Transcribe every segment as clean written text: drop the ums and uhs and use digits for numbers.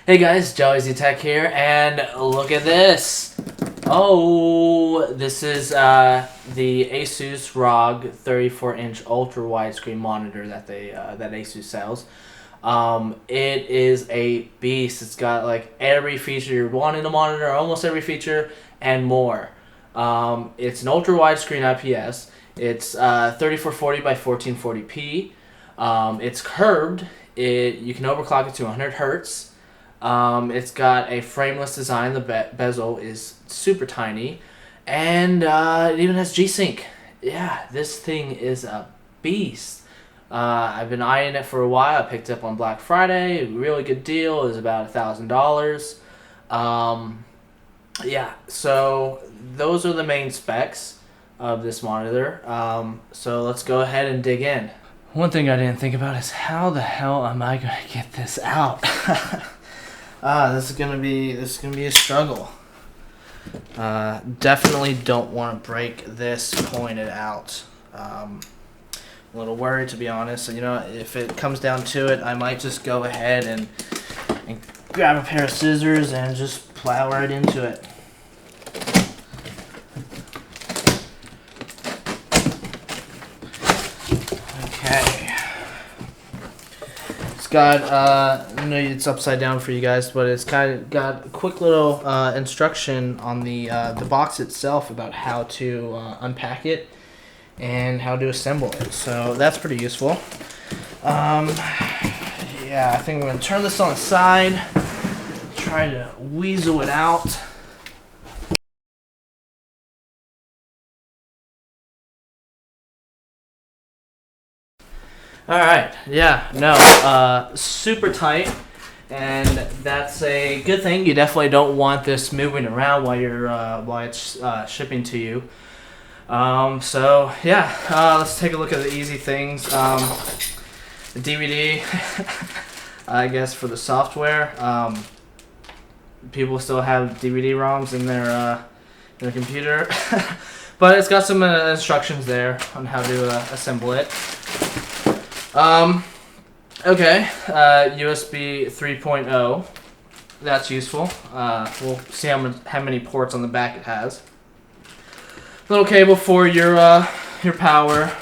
Hey guys, Joey Z Tech here, and look at this. Oh, this is the ASUS ROG 34-inch ultra widescreen monitor that that ASUS sells. It is a beast. It's got like every feature you want in a monitor, almost every feature, and more. It's an ultra widescreen IPS. It's 3440 by 1440p. It's curved. You can overclock it to 100 hertz. It's got a frameless design. The bezel is super tiny, and it even has G-Sync. Yeah, this thing is a beast. I've been eyeing it for a while. I picked it up on Black Friday. Really good deal. It was about $1,000. Yeah, so those are the main specs of this monitor. So let's go ahead and dig in. One thing I didn't think about is how the hell am I gonna get this out? This is gonna be a struggle. Definitely don't want to break this pointed out. I'm a little worried, to be honest. So, if it comes down to it, I might just go ahead and grab a pair of scissors and just plow right into it. Okay. It's got, I know it's upside down for you guys, but it's kind of got a quick little instruction on the box itself about how to unpack it and how to assemble it. So that's pretty useful. Yeah, I think we're going to turn this on its side, try to weasel it out. Alright, yeah, no, super tight, and that's a good thing. You definitely don't want this moving around while it's shipping to you. So yeah, let's take a look at the easy things. The DVD, I guess for the software. People still have DVD ROMs in their computer, but it's got some instructions there on how to assemble it. Okay, USB 3.0, that's useful. We'll see how many ports on the back it has. Little cable for your power.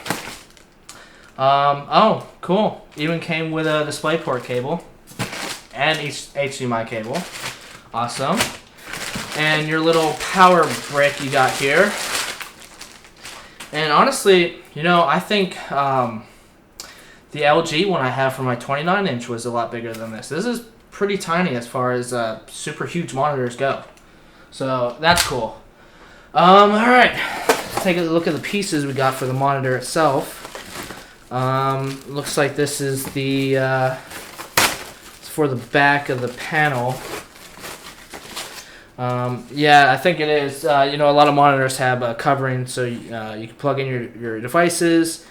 Oh, cool. Even came with a DisplayPort cable and HDMI cable. Awesome. And your little power brick you got here. And honestly, I think the LG one I have for my 29-inch was a lot bigger than this. This is pretty tiny as far as super huge monitors go. So that's cool. Alright, let's take a look at the pieces we got for the monitor itself. Looks like this is it's for the back of the panel. Yeah, I think it is. A lot of monitors have a covering, so you can plug in your devices,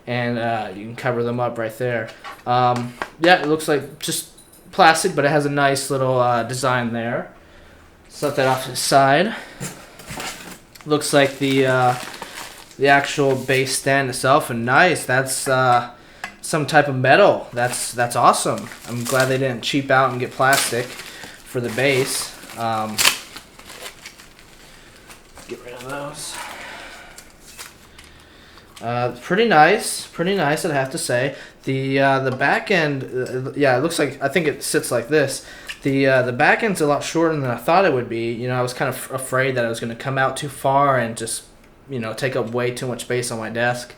and you can cover them up right there. Yeah, it looks like just plastic, but it has a nice little design there. Set that off to the side. Looks like the actual base stand itself, and nice. That's some type of metal. That's awesome. I'm glad they didn't cheap out and get plastic for the base. Get rid of those. Pretty nice, I'd have to say. The back end, yeah, it looks like, I think it sits like this. The back end's a lot shorter than I thought it would be. I was kind of afraid that it was going to come out too far and just, take up way too much space on my desk.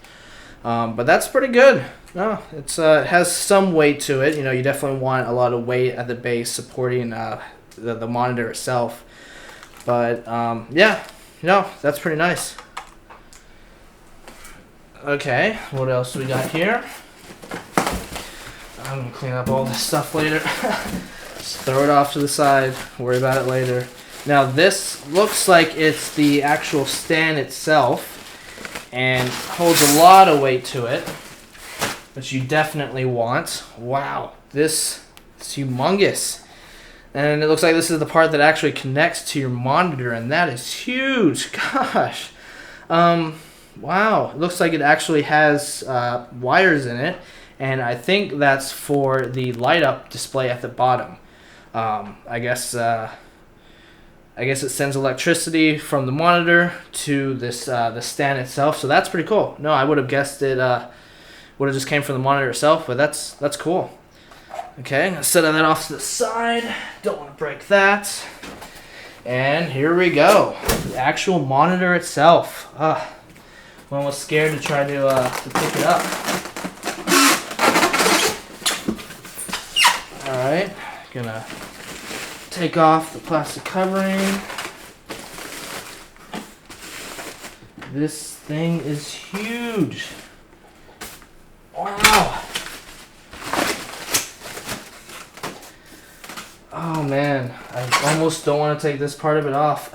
But that's pretty good. No, it has some weight to it. You definitely want a lot of weight at the base supporting the monitor itself. But yeah, that's pretty nice. Okay, what else we got here? I'm gonna clean up all this stuff later. Just throw it off to the side, worry about it later. Now this looks like it's the actual stand itself and holds a lot of weight to it, which you definitely want. Wow, this is humongous. And it looks like this is the part that actually connects to your monitor, and that is huge. Gosh. Wow, it looks like it actually has wires in it, and I think that's for the light up display at the bottom. I guess it sends electricity from the monitor to this the stand itself. So that's pretty cool. No, I would have guessed it would have just came from the monitor itself, but that's cool. Okay, I'm gonna set that off to the side. Don't want to break that. And here we go. The actual monitor itself. I'm almost scared to try to pick it up. Alright, gonna take off the plastic covering. This thing is huge. Wow. Oh man, I almost don't want to take this part of it off.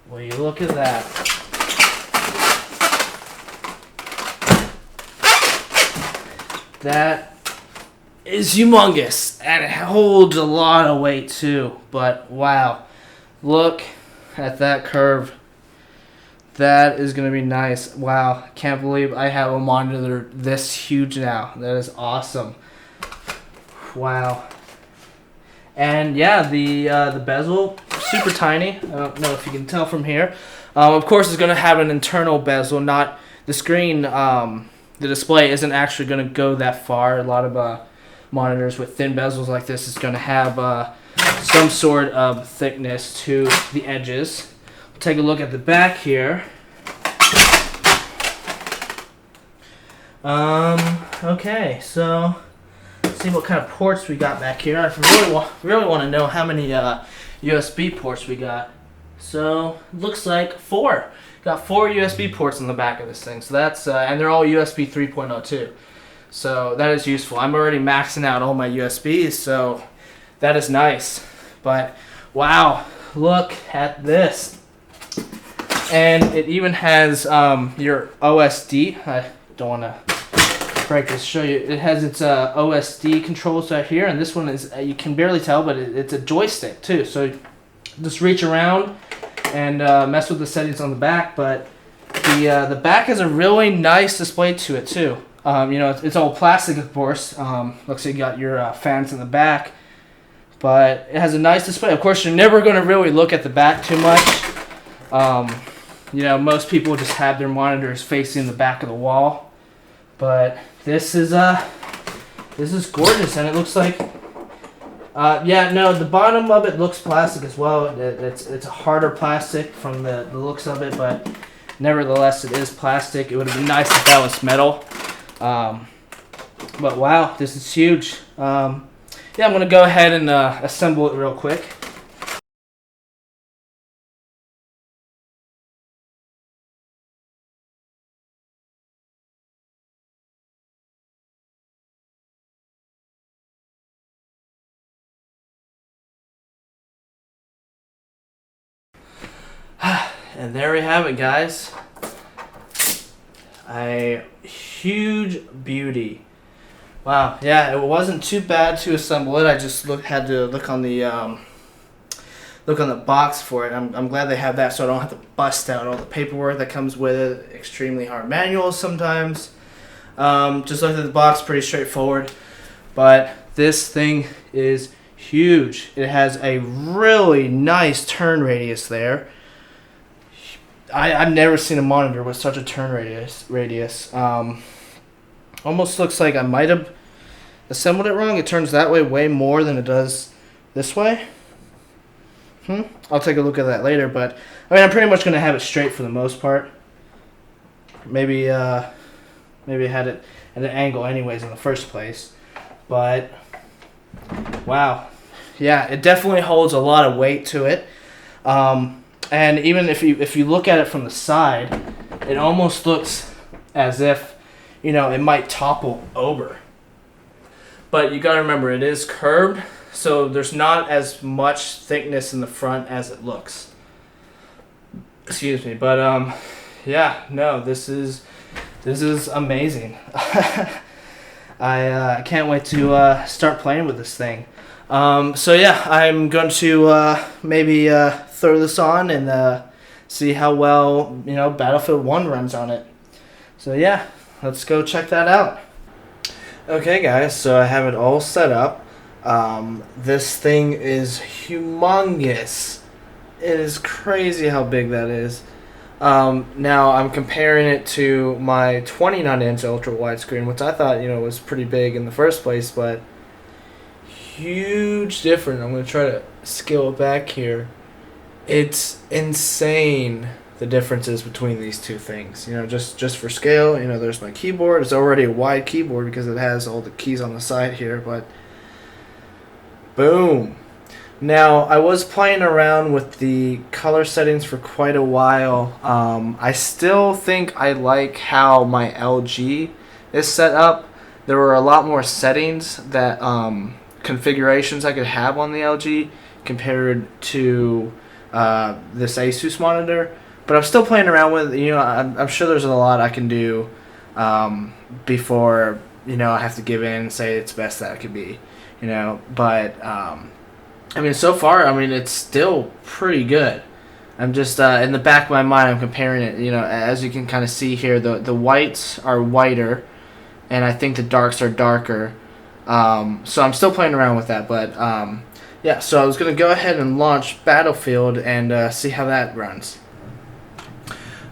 Will you look at that? That is humongous, and it holds a lot of weight too, but wow. Look at that curve. That is going to be nice. Wow, can't believe I have a monitor this huge now. That is awesome. Wow. And yeah, the bezel, super tiny. I don't know if you can tell from here. Of course, it's going to have an internal bezel, not the screen. The display isn't actually going to go that far. A lot of monitors with thin bezels like this is going to have some sort of thickness to the edges. Take a look at the back here. Okay, so let's see what kind of ports we got back here. I really want to know how many USB ports we got. So looks like 4. Got 4 USB ports on the back of this thing. So that's and they're all USB 3.0 too. So that is useful. I'm already maxing out all my USBs, so that is nice. But wow, look at this. And it even has your OSD. I don't want to break this, show you. It has its OSD controls right here, and this one is, you can barely tell, but it's a joystick too. So just reach around and mess with the settings on the back. But the back has a really nice display to it too. You know, it's all plastic, of course. Looks like you got your fans in the back. But it has a nice display. Of course, you're never going to really look at the back too much. You know, most people just have their monitors facing the back of the wall. But this is gorgeous, and it looks like, yeah, no, the bottom of it looks plastic as well. It's a harder plastic from the looks of it, but nevertheless, it is plastic. It would have been nice if that was metal. But wow, this is huge. Yeah, I'm going to go ahead and assemble it real quick. And there we have it, guys. A huge beauty. Wow, yeah, it wasn't too bad to assemble it. I just had to look on the box for it. I'm glad they have that, so I don't have to bust out all the paperwork that comes with it. Extremely hard manuals sometimes. Just looked at the box, pretty straightforward. But this thing is huge. It has a really nice turn radius there. I've never seen a monitor with such a turn radius. Almost looks like I might have assembled it wrong. It turns that way more than it does this way. I'll take a look at that later, but I mean, I'm pretty much going to have it straight for the most part. Maybe I had it at an angle anyways in the first place. But wow. Yeah, it definitely holds a lot of weight to it. And even if you look at it from the side, it almost looks as if, you know, it might topple over. But you got to remember, it is curved, so there's not as much thickness in the front as it looks. Excuse me, but yeah, no, this is amazing. I can't wait to start playing with this thing. So yeah, I'm going to maybe throw this on and see how well, you know, Battlefield 1 runs on it. So yeah, let's go check that out. Okay guys, so I have it all set up. This thing is humongous. It is crazy how big that is. Now I'm comparing it to my 29-inch ultra wide screen, which I thought, you know, was pretty big in the first place, but huge difference. I'm going to try to scale it back here. It's insane the differences between these two things. You know, just for scale, you know, there's my keyboard. It's already a wide keyboard because it has all the keys on the side here, but boom. Now, I was playing around with the color settings for quite a while. I still think I like how my LG is set up. There were a lot more settings that configurations I could have on the LG compared to this ASUS monitor. But I'm still playing around with, you know, I'm sure there's a lot I can do before, you know, I have to give in and say it's best that it could be, you know. But I mean, so far, I mean, it's still pretty good. I'm just, in the back of my mind, I'm comparing it, you know, as you can kind of see here, the whites are whiter, and I think the darks are darker. So I'm still playing around with that, but, yeah, so I was going to go ahead and launch Battlefield and see how that runs.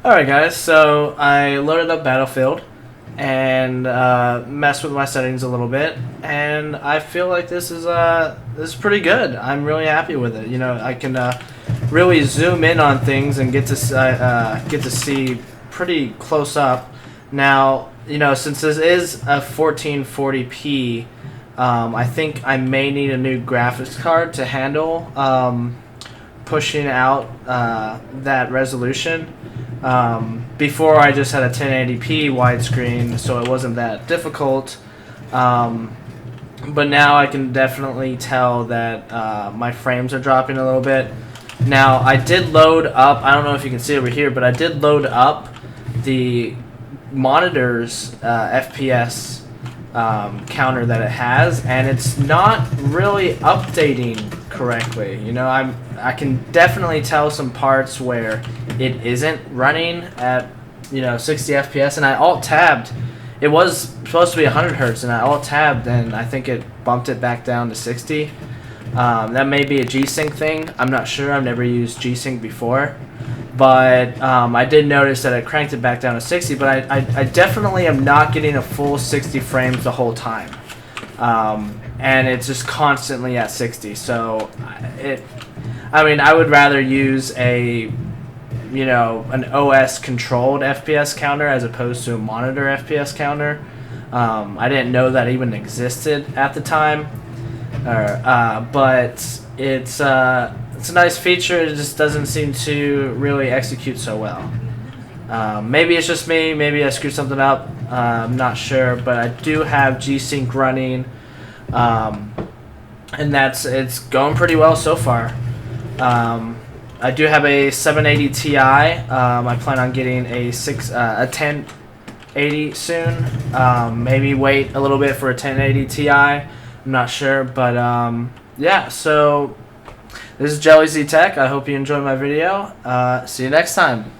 Alright guys, so I loaded up Battlefield and messed with my settings a little bit, and I feel like this is pretty good. I'm really happy with it. You know, I can really zoom in on things and get to see pretty close up. Now, you know, since this is a 1440p, I think I may need a new graphics card to handle pushing out that resolution. Before I just had a 1080p widescreen, so it wasn't that difficult. But now I can definitely tell that my frames are dropping a little bit. Now I did load up, I don't know if you can see over here, but I did load up the monitor's FPS counter that it has, and it's not really updating correctly. You know, I can definitely tell some parts where it isn't running at, you know, 60 FPS, and I alt-tabbed. It was supposed to be 100 Hz, and I alt-tabbed, and I think it bumped it back down to 60. That may be a G-Sync thing. I'm not sure. I've never used G-Sync before. But I did notice that I cranked it back down to 60, but I definitely am not getting a full 60 frames the whole time. And it's just constantly at 60. So, I mean, I would rather use a, you know, an OS controlled FPS counter as opposed to a monitor FPS counter. I didn't know that even existed at the time, but it's a nice feature. It just doesn't seem to really execute so well. Maybe it's just me. Maybe I screwed something up. I'm not sure, but I do have G-Sync running, and it's going pretty well so far. I do have a 780 Ti. I plan on getting a 1080 soon. Maybe wait a little bit for a 1080 Ti. I'm not sure, but yeah. So this is Jelly Z Tech. I hope you enjoyed my video. See you next time.